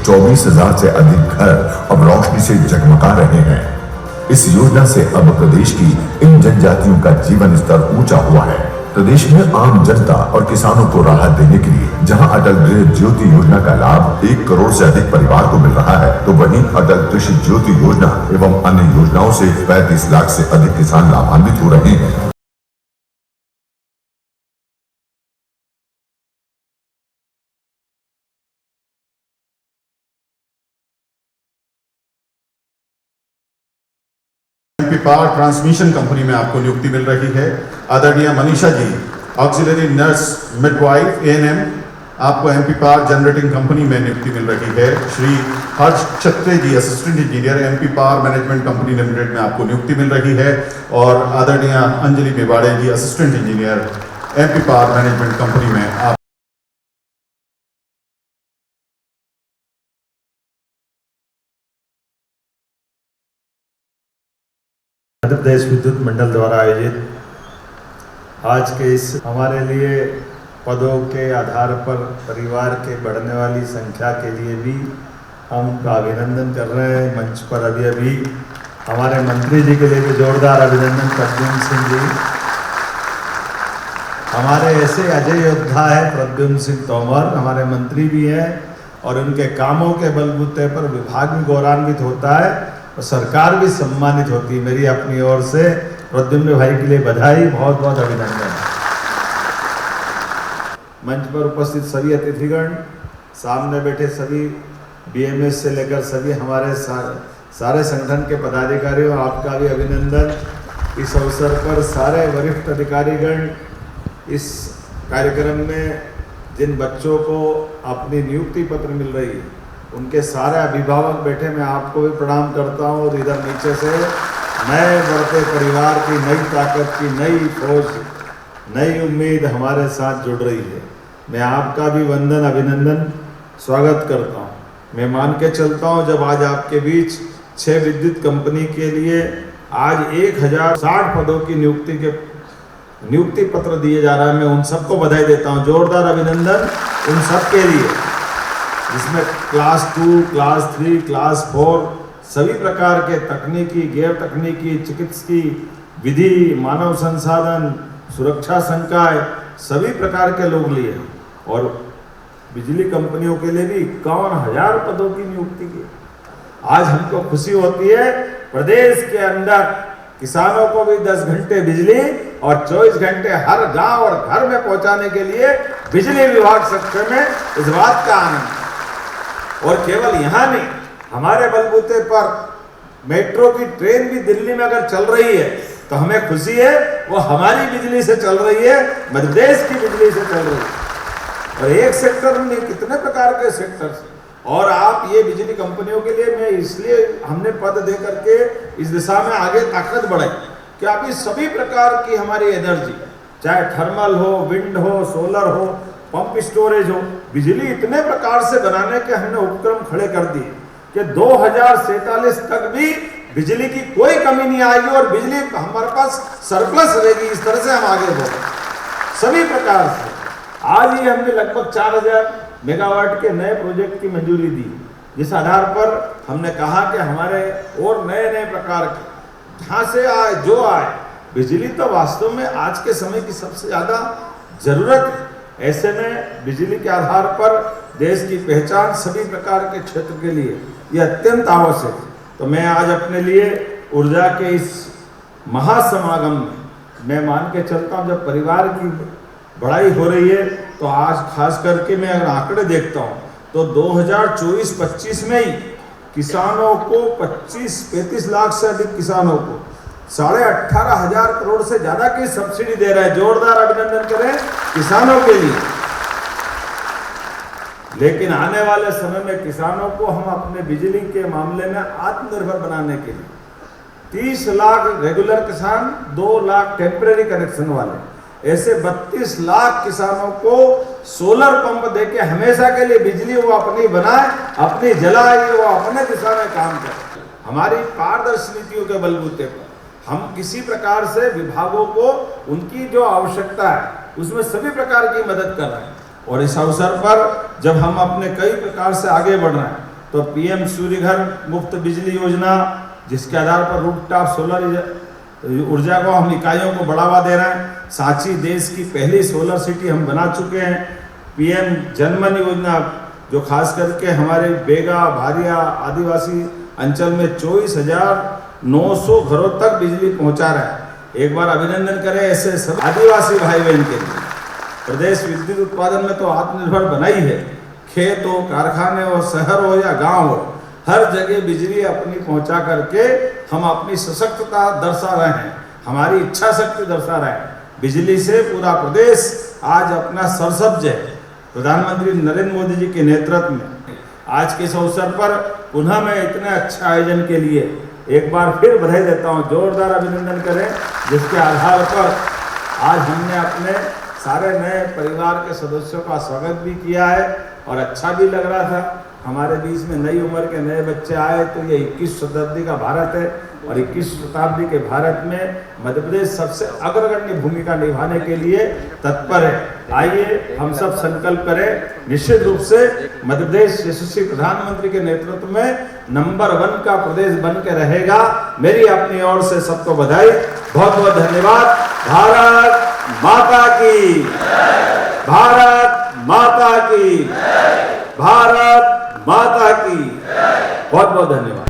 24,000 से अधिक घर अब रोशनी से जगमगा रहे हैं। इस योजना से अब प्रदेश की इन जनजातियों का जीवन स्तर ऊंचा हुआ है। प्रदेश में आम जनता और किसानों को राहत देने के लिए जहां अटल गृह ज्योति योजना का लाभ 1 करोड़ से अधिक परिवार को मिल रहा है, तो वहीं अटल कृषि ज्योति योजना एवं अन्य योजनाओं से 35 लाख से अधिक किसान लाभान्वित हो रहे हैं। एमपी पावर ट्रांसमिशन कंपनी में आपको नियुक्ति मिल रही है। आदरणीय Manisha ji, auxiliary nurse midwife ANM, आपको एमपी पावर जनरेटिंग कंपनी में नियुक्ति मिल रही है। Shri Harsh Kshatriya ji, assistant engineer, MP power management company limited में आपको नियुक्ति मिल रही है। और आदरणीय Anjali Mewade ji, assistant engineer, MP power management company में आप मध्य प्रदेश विद्युत मंडल द्वारा आयोजित आज के इस हमारे लिए पदों के आधार पर परिवार के बढ़ने वाली संख्या के लिए भी हम अभिनंदन कर रहे हैं। मंच पर अभी हमारे मंत्री जी के लिए भी जोरदार अभिनंदन। प्रद्युम्न सिंह जी हमारे ऐसे अजय योद्धा है। प्रद्युम्न सिंह तोमर हमारे मंत्री भी हैं और उनके कामों के बलबूते पर विभाग भी गौरवान्वित होता है और सरकार भी सम्मानित होती है। मेरी अपनी ओर से प्रद्युम्न भाई के लिए बधाई, बहुत बहुत अभिनंदन। मंच पर उपस्थित सभी अतिथिगण, सामने बैठे सभी बीएमएस से लेकर सभी हमारे सारे संगठन के पदाधिकारियों, आपका भी अभिनंदन। इस अवसर पर सारे वरिष्ठ अधिकारीगण, इस कार्यक्रम में जिन बच्चों को अपनी नियुक्ति पत्र मिल रही है उनके सारे अभिभावक बैठे, मैं आपको भी प्रणाम करता हूँ। और इधर नीचे से नए बढ़ते परिवार की नई ताकत की नई फौज, नई उम्मीद हमारे साथ जुड़ रही है। मैं आपका भी वंदन अभिनंदन स्वागत करता हूँ। मैं मान के चलता हूँ जब आज आपके बीच 6 विद्युत कंपनी के लिए आज 1060 पदों की नियुक्ति पत्र दिए जा रहा है, मैं उन सबको बधाई देता हूँ। जोरदार अभिनंदन उन सब के लिए, जिसमें क्लास 2, क्लास 3, क्लास 4 सभी प्रकार के तकनीकी, गैर तकनीकी, चिकित्सकीय, विधि, मानव संसाधन, सुरक्षा संकाय, सभी प्रकार के लोग लिए। और बिजली कंपनियों के लिए भी 51,000 पदों की नियुक्ति की। आज हमको खुशी होती है प्रदेश के अंदर किसानों को भी 10 घंटे बिजली और 24 घंटे हर गांव और घर में पहुंचाने के लिए बिजली विभाग सक्षम है। इस बात का आनंद। और केवल यहाँ नहीं, हमारे बलबूते पर मेट्रो की ट्रेन भी दिल्ली में अगर चल रही है तो हमें खुशी है, वो हमारी बिजली से चल रही है, मध्य प्रदेश की बिजली से चल रही है। और एक सेक्टर में कितने प्रकार के सेक्टर। और आप ये बिजली कंपनियों के लिए, मैं इसलिए हमने पद दे करके इस दिशा में आगे ताकत बढ़ाई कि आप इस सभी प्रकार की हमारी एनर्जी, चाहे थर्मल हो, विंड हो, सोलर हो, पंप स्टोरेज हो, बिजली इतने प्रकार से बनाने के हमने उपक्रम खड़े कर दिए कि 2047 तक भी बिजली की कोई कमी नहीं आएगी और बिजली हमारे पास सरप्लस रहेगी। इस तरह से हम आगे बढ़े सभी प्रकार से। आज ही हमने लगभग 4000 मेगावाट के नए प्रोजेक्ट की मंजूरी दी, जिस आधार पर हमने कहा कि हमारे और नए प्रकार के जहाँ से आए जो आए, बिजली तो वास्तव में आज के समय की सबसे ज़्यादा ज़रूरत है। ऐसे में बिजली के आधार पर देश की पहचान सभी प्रकार के क्षेत्र के लिए यह अत्यंत आवश्यक है। तो मैं आज अपने लिए ऊर्जा के इस महासमागम में मैं मान के चलता हूँ, जब परिवार की बढ़ाई हो रही है तो आज खास करके मैं अगर आंकड़े देखता हूँ तो 2024-25 में ही किसानों को 35 लाख से अधिक किसानों को 18,500 करोड़ से ज्यादा की सब्सिडी दे रहा है। जोरदार अभिनंदन करें किसानों के लिए। लेकिन आने वाले समय में किसानों को हम अपने बिजली के मामले में आत्मनिर्भर बनाने के लिए 30 लाख रेगुलर किसान, 2 लाख टेम्परेरी कनेक्शन वाले, ऐसे 32 लाख किसानों को सोलर पंप देके हमेशा के लिए बिजली वो अपनी बनाए, अपनी जलाए, वो अपने दिशा में काम करे। हमारी पारदर्शी नीतियों के बलबूते पर हम किसी प्रकार से विभागों को उनकी जो आवश्यकता है उसमें सभी प्रकार की मदद कर रहे हैं। और इस अवसर पर जब हम अपने कई प्रकार से आगे बढ़ रहे हैं तो पीएम सूर्य घर मुफ्त बिजली योजना, जिसके आधार पर रूफटॉप सोलर ऊर्जा को हम इकाइयों को बढ़ावा दे रहे हैं। सांची देश की पहली सोलर सिटी हम बना चुके हैं। पीएम जनमन योजना जो खास करके हमारे बेगा भारिया आदिवासी अंचल में 24,900 घरों तक बिजली पहुंचा रहा है। एक बार अभिनंदन करें ऐसे सब आदिवासी भाई बहन के लिए। प्रदेश विद्युत उत्पादन में तो आत्मनिर्भर बना ही है। खेत हो, कारखाने हो, शहर हो या गांव हो, हर जगह बिजली अपनी पहुंचा करके हम अपनी सशक्तता दर्शा रहे हैं, हमारी इच्छा शक्ति दर्शा रहे हैं। बिजली से पूरा प्रदेश आज अपना सरसब्ज है। प्रधानमंत्री नरेंद्र मोदी जी के नेतृत्व में आज के इस अवसर पर पुनः मैं इतने अच्छे आयोजन के लिए एक बार फिर बधाई देता हूं। जोरदार अभिनंदन करें, जिसके आधार पर आज हमने अपने सारे नए परिवार के सदस्यों का स्वागत भी किया है और अच्छा भी लग रहा था। हमारे बीच में नई उम्र के नए बच्चे आए तो ये 21 शताब्दी का भारत है और 21 शताब्दी के भारत में मध्य प्रदेश सबसे अग्रगण्य भूमिका निभाने के लिए तत्पर है। आइए हम सब संकल्प करें, निश्चित रूप से मध्य प्रदेश यशस्वी प्रधानमंत्री के नेतृत्व में नंबर 1 का प्रदेश बन के रहेगा। मेरी अपनी ओर से सबको बधाई, बहुत बहुत धन्यवाद। भारत माता की, भारत माता की, भारत माता की, बहुत बहुत धन्यवाद।